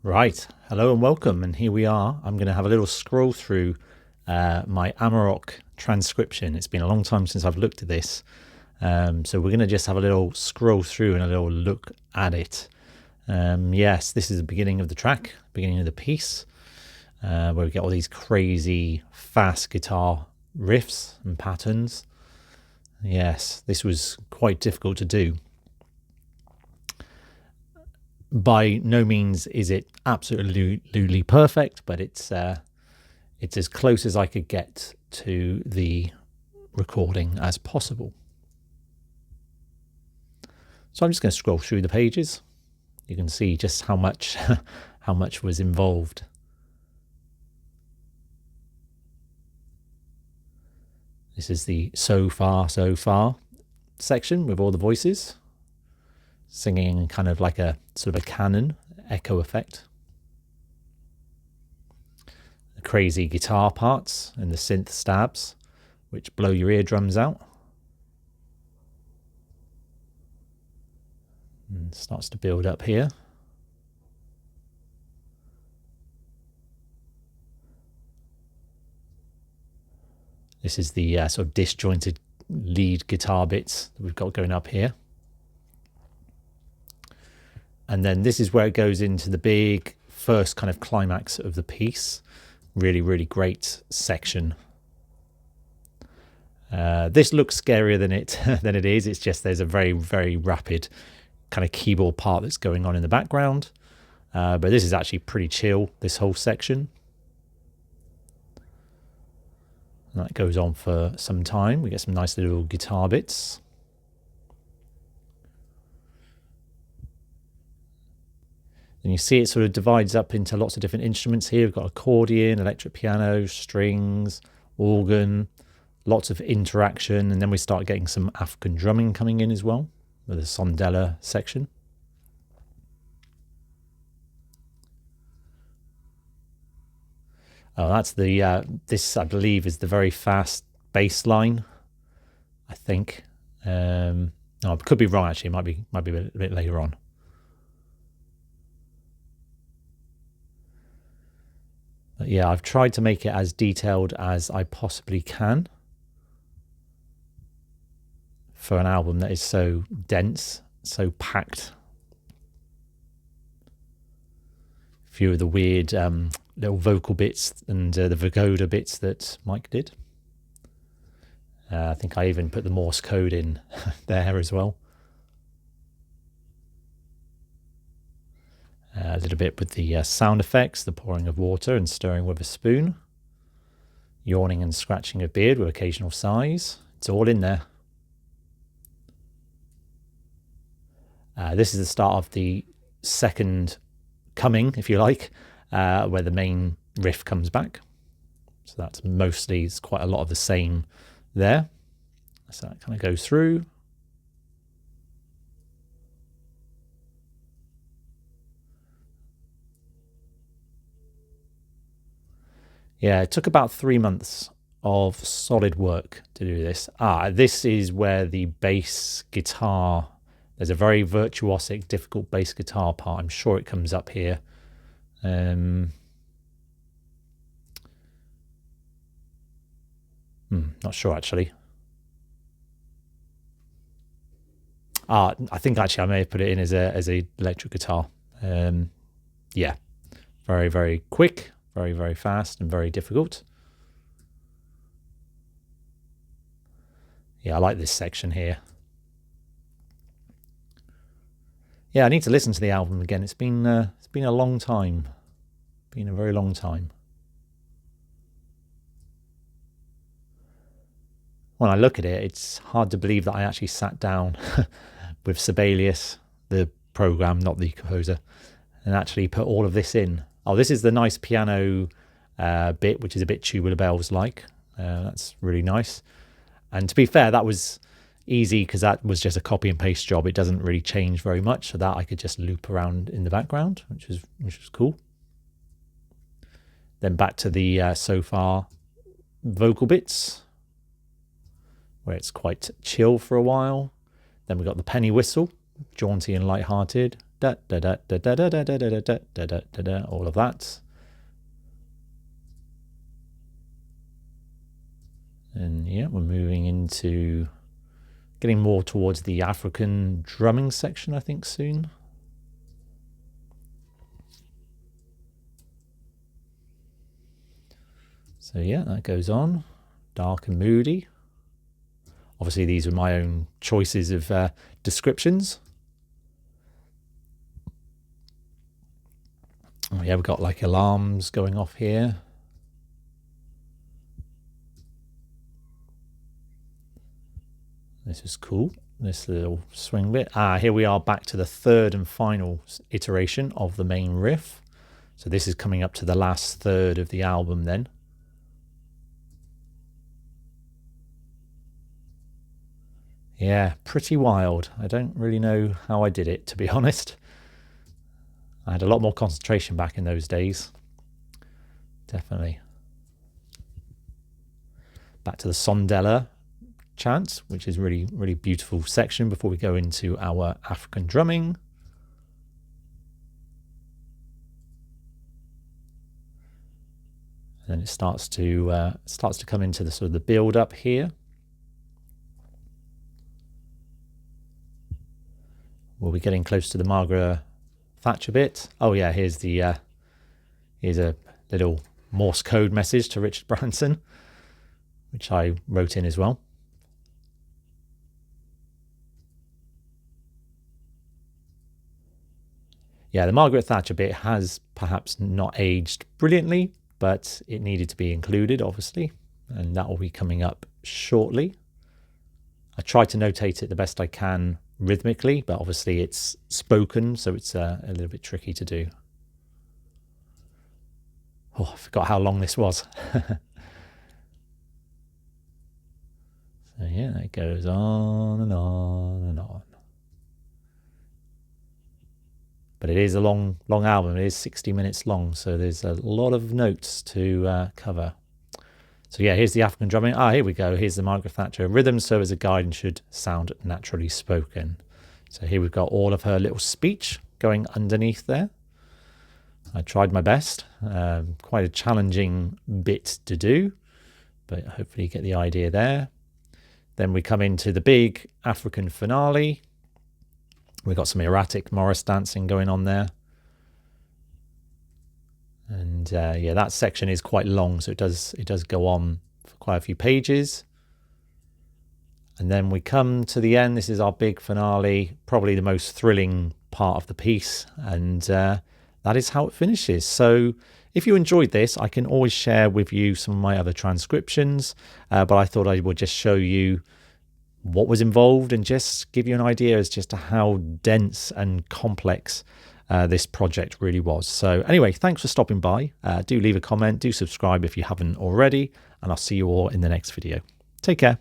Right, hello and welcome, and here we are. I'm going to have a little scroll through my Amarok transcription. It's been a long time since I've looked at this, so we're going to just have a little scroll through and a little look at it. Yes, this is the beginning of the track, beginning of the piece, where we get all these crazy fast guitar riffs and patterns. Yes, this was quite difficult to do. By no means is it absolutely perfect, but it's as close as I could get to the recording as possible. So I'm just going to scroll through the pages. You can see just how much how much was involved. This is the so far section with all the voices singing kind of like a sort of a canon echo effect. The crazy guitar parts and the synth stabs, which blow your eardrums out. And it starts to build up here. This is the sort of disjointed lead guitar bits that we've got going up here. And then this is where it goes into the big first kind of climax of the piece. Really, really great section. This looks scarier than it is. It's just there's a very, very rapid kind of keyboard part that's going on in the background. But this is actually pretty chill, this whole section. And that goes on for some time. We get some nice little guitar bits. And you see it sort of divides up into lots of different instruments here. We've got accordion, electric piano, strings, organ, lots of interaction. And then we start getting some African drumming coming in as well, with the sondella section. Oh, that's the, this I believe is the very fast bass line, I think. No, I could be wrong actually, it might be a bit later on. But yeah, I've tried to make it as detailed as I possibly can for an album that is so dense, so packed. A few of the weird little vocal bits and the Vagoda bits that Mike did. I think I even put the Morse code in there as well. A little bit with the sound effects, the pouring of water and stirring with a spoon, yawning and scratching a beard with occasional sighs. It's all in there. This is the start of the second coming, if you like, where the main riff comes back. So that's mostly, it's quite a lot of the same there. So that kind of goes through. Yeah, it took about 3 months of solid work to do this. This is where the bass guitar, there's a very virtuosic, difficult bass guitar part. I'm sure it comes up here. Not sure actually. I think actually I may have put it in as a electric guitar. Yeah, very, very quick. Very, very fast and very difficult. Yeah, I like this section here. Yeah, I need to listen to the album again. It's been a long time. Been a very long time. When I look at it, it's hard to believe that I actually sat down with Sibelius, the program, not the composer, and actually put all of this in. Oh, this is the nice piano bit, which is a bit Tubular Bells like. That's really nice. And to be fair, that was easy because that was just a copy and paste job. It doesn't really change very much, so that I could just loop around in the background, which was cool. Then back to the so far vocal bits, where it's quite chill for a while. Then we got the penny whistle, jaunty and light-hearted. all of that. And yeah, we're moving into getting more towards the African drumming section, I think, soon. So yeah, that goes on. Dark and moody. Obviously, these are my own choices of descriptions. Oh yeah, we've got like alarms going off here. This is cool, this little swing bit. Here we are back to the third and final iteration of the main riff. So this is coming up to the last third of the album then. Yeah, pretty wild. I don't really know how I did it, to be honest. I had a lot more concentration back in those days. Definitely. Back to the Sondela chant, which is really, really beautiful section before we go into our African drumming. And then it starts to come into the sort of the build up here. We'll be getting close to the Margaret Thatcher bit. Oh yeah, here's a little Morse code message to Richard Branson, which I wrote in as well. Yeah, the Margaret Thatcher bit has perhaps not aged brilliantly, but it needed to be included, obviously, and that will be coming up shortly. I tried to notate it the best I can rhythmically, but obviously it's spoken, so it's a little bit tricky to do. Oh, I forgot how long this was. So yeah, it goes on and on and on. But it is a long album. It is 60 minutes long, so there's a lot of notes to cover. So yeah, here's the African drumming. Here we go. Here's the Margaret Thatcher. Rhythm serve as a guide and should sound naturally spoken. So here we've got all of her little speech going underneath there. I tried my best. Quite a challenging bit to do, but hopefully you get the idea there. Then we come into the big African finale. We've got some erratic Morris dancing going on there. And yeah, that section is quite long, so it does go on for quite a few pages. And then we come to the end. This is our big finale, probably the most thrilling part of the piece, and that is how it finishes. So if you enjoyed this, I can always share with you some of my other transcriptions, but I thought I would just show you what was involved and just give you an idea as just to how dense and complex this project really was. So anyway, thanks for stopping by. Do leave a comment, do subscribe if you haven't already, and I'll see you all in the next video. Take care.